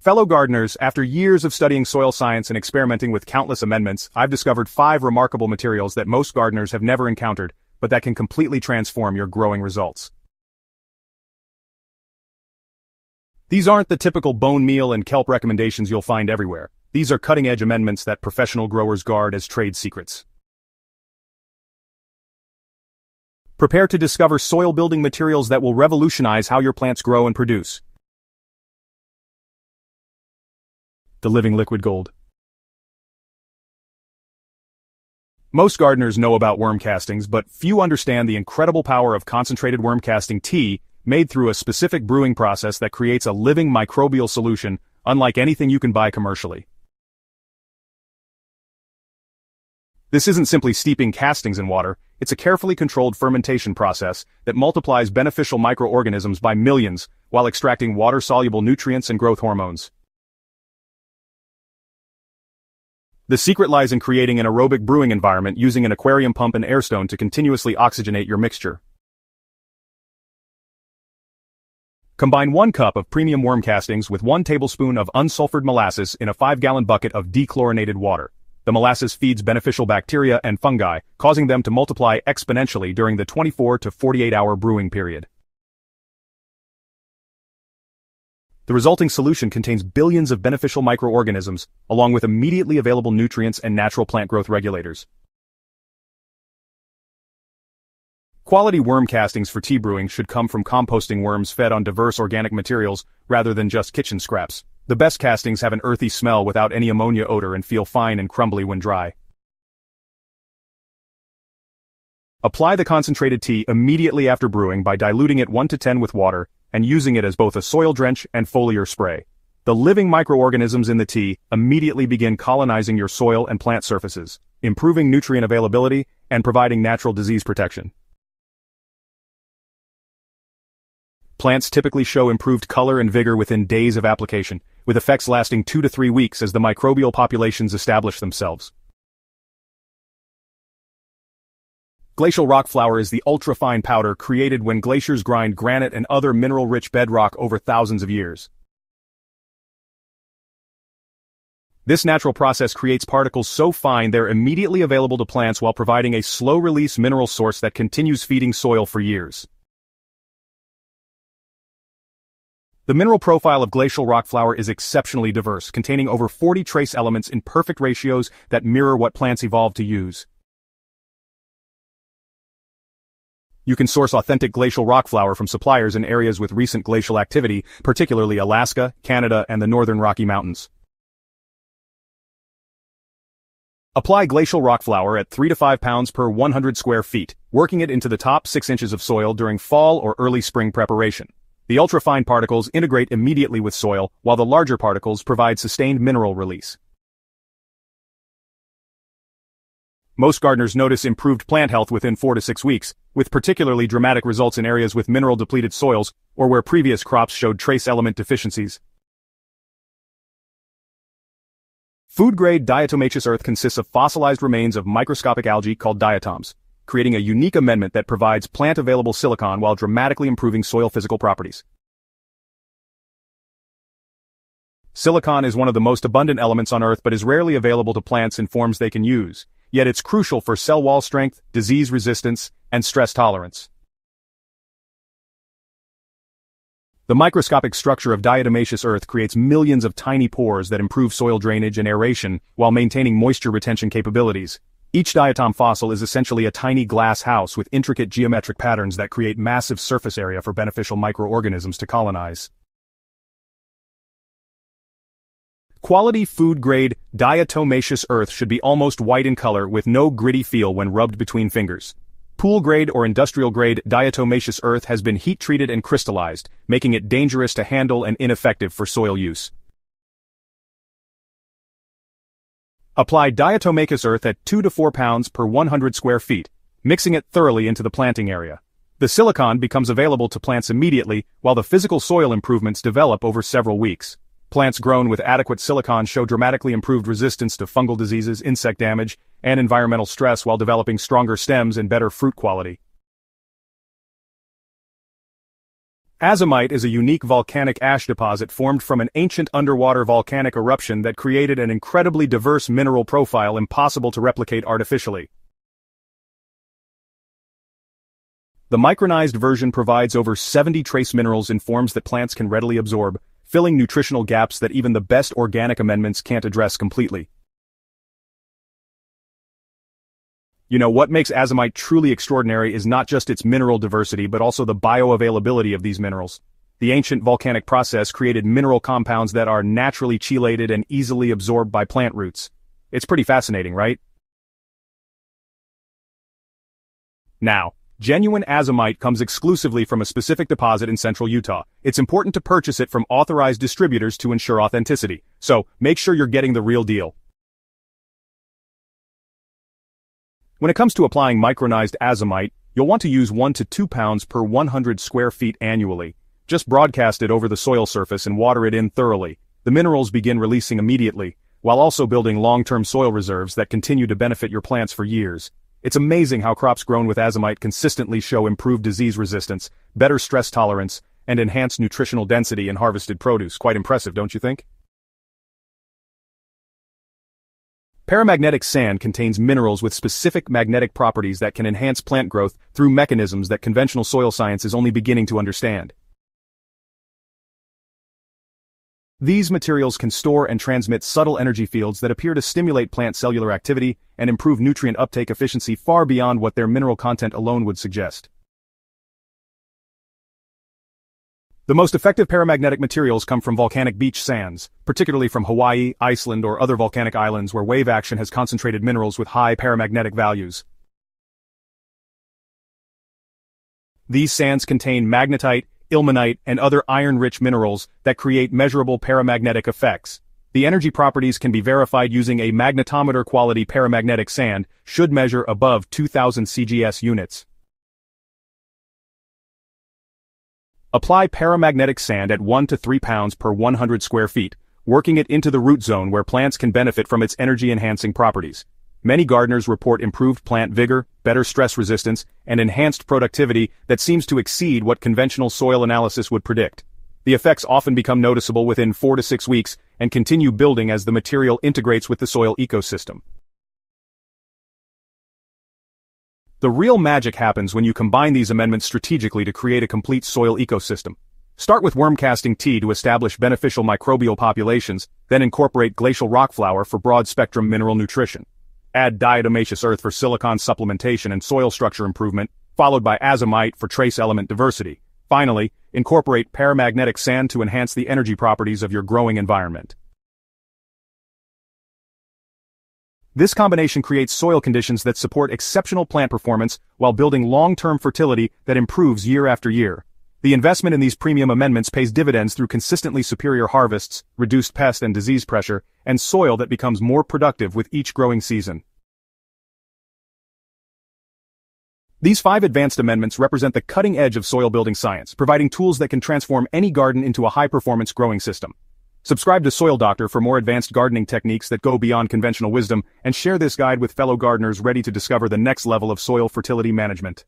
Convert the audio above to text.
Fellow gardeners, after years of studying soil science and experimenting with countless amendments, I've discovered 5 remarkable materials that most gardeners have never encountered, but that can completely transform your growing results. These aren't the typical bone meal and kelp recommendations you'll find everywhere. These are cutting-edge amendments that professional growers guard as trade secrets. Prepare to discover soil-building materials that will revolutionize how your plants grow and produce. The living liquid gold. Most gardeners know about worm castings, but few understand the incredible power of concentrated worm casting tea, made through a specific brewing process that creates a living microbial solution, unlike anything you can buy commercially. This isn't simply steeping castings in water, it's a carefully controlled fermentation process that multiplies beneficial microorganisms by millions, while extracting water-soluble nutrients and growth hormones. The secret lies in creating an aerobic brewing environment using an aquarium pump and airstone to continuously oxygenate your mixture. Combine 1 cup of premium worm castings with 1 tablespoon of unsulfured molasses in a 5-gallon bucket of dechlorinated water. The molasses feeds beneficial bacteria and fungi, causing them to multiply exponentially during the 24 to 48-hour brewing period. The resulting solution contains billions of beneficial microorganisms, along with immediately available nutrients and natural plant growth regulators. Quality worm castings for tea brewing should come from composting worms fed on diverse organic materials rather than just kitchen scraps. The best castings have an earthy smell without any ammonia odor and feel fine and crumbly when dry. Apply the concentrated tea immediately after brewing by diluting it 1 to 10 with water and using it as both a soil drench and foliar spray. The living microorganisms in the tea immediately begin colonizing your soil and plant surfaces, improving nutrient availability and providing natural disease protection. Plants typically show improved color and vigor within days of application, with effects lasting 2 to 3 weeks as the microbial populations establish themselves. Glacial rock flour is the ultra-fine powder created when glaciers grind granite and other mineral-rich bedrock over thousands of years. This natural process creates particles so fine they're immediately available to plants while providing a slow-release mineral source that continues feeding soil for years. The mineral profile of glacial rock flour is exceptionally diverse, containing over 40 trace elements in perfect ratios that mirror what plants evolved to use. You can source authentic glacial rock flour from suppliers in areas with recent glacial activity, particularly Alaska, Canada, and the northern Rocky Mountains. Apply glacial rock flour at 3 to 5 pounds per 100 square feet, working it into the top 6 inches of soil during fall or early spring preparation. The ultrafine particles integrate immediately with soil, while the larger particles provide sustained mineral release. Most gardeners notice improved plant health within 4 to 6 weeks, with particularly dramatic results in areas with mineral-depleted soils or where previous crops showed trace element deficiencies. Food-grade diatomaceous earth consists of fossilized remains of microscopic algae called diatoms, creating a unique amendment that provides plant-available silicon while dramatically improving soil physical properties. Silicon is one of the most abundant elements on Earth but is rarely available to plants in forms they can use, yet it's crucial for cell wall strength, disease resistance, and stress tolerance. The microscopic structure of diatomaceous earth creates millions of tiny pores that improve soil drainage and aeration while maintaining moisture retention capabilities. Each diatom fossil is essentially a tiny glass house with intricate geometric patterns that create massive surface area for beneficial microorganisms to colonize. Quality food-grade diatomaceous earth should be almost white in color with no gritty feel when rubbed between fingers. Pool-grade or industrial-grade diatomaceous earth has been heat-treated and crystallized, making it dangerous to handle and ineffective for soil use. Apply diatomaceous earth at 2 to 4 pounds per 100 square feet, mixing it thoroughly into the planting area. The silicon becomes available to plants immediately, while the physical soil improvements develop over several weeks. Plants grown with adequate silicon show dramatically improved resistance to fungal diseases, insect damage, and environmental stress while developing stronger stems and better fruit quality. Azomite is a unique volcanic ash deposit formed from an ancient underwater volcanic eruption that created an incredibly diverse mineral profile impossible to replicate artificially. The micronized version provides over 70 trace minerals in forms that plants can readily absorb, filling nutritional gaps that even the best organic amendments can't address completely. You know, what makes azomite truly extraordinary is not just its mineral diversity but also the bioavailability of these minerals. The ancient volcanic process created mineral compounds that are naturally chelated and easily absorbed by plant roots. It's pretty fascinating, right? Now, genuine azomite comes exclusively from a specific deposit in central Utah. It's important to purchase it from authorized distributors to ensure authenticity, so make sure you're getting the real deal. When it comes to applying micronized azomite, you'll want to use 1 to 2 pounds per 100 square feet annually. Just broadcast it over the soil surface and water it in thoroughly. The minerals begin releasing immediately, while also building long-term soil reserves that continue to benefit your plants for years. It's amazing how crops grown with azomite consistently show improved disease resistance, better stress tolerance, and enhanced nutritional density in harvested produce. Quite impressive, don't you think? Paramagnetic sand contains minerals with specific magnetic properties that can enhance plant growth through mechanisms that conventional soil science is only beginning to understand. These materials can store and transmit subtle energy fields that appear to stimulate plant cellular activity and improve nutrient uptake efficiency far beyond what their mineral content alone would suggest. The most effective paramagnetic materials come from volcanic beach sands, particularly from Hawaii, Iceland, or other volcanic islands where wave action has concentrated minerals with high paramagnetic values. These sands contain magnetite, ilmenite, and other iron-rich minerals that create measurable paramagnetic effects. The energy properties can be verified using a magnetometer-quality paramagnetic sand, should measure above 2000 CGS units. Apply paramagnetic sand at 1 to 3 pounds per 100 square feet, working it into the root zone where plants can benefit from its energy-enhancing properties. Many gardeners report improved plant vigor, better stress resistance, and enhanced productivity that seems to exceed what conventional soil analysis would predict. The effects often become noticeable within 4 to 6 weeks and continue building as the material integrates with the soil ecosystem. The real magic happens when you combine these amendments strategically to create a complete soil ecosystem. Start with worm casting tea to establish beneficial microbial populations, then incorporate glacial rock flour for broad-spectrum mineral nutrition. Add diatomaceous earth for silicon supplementation and soil structure improvement, followed by azomite for trace element diversity. Finally, incorporate paramagnetic sand to enhance the energy properties of your growing environment. This combination creates soil conditions that support exceptional plant performance while building long-term fertility that improves year after year. The investment in these premium amendments pays dividends through consistently superior harvests, reduced pest and disease pressure, and soil that becomes more productive with each growing season. These 5 advanced amendments represent the cutting edge of soil building science, providing tools that can transform any garden into a high-performance growing system. Subscribe to Soil Doctor for more advanced gardening techniques that go beyond conventional wisdom, and share this guide with fellow gardeners ready to discover the next level of soil fertility management.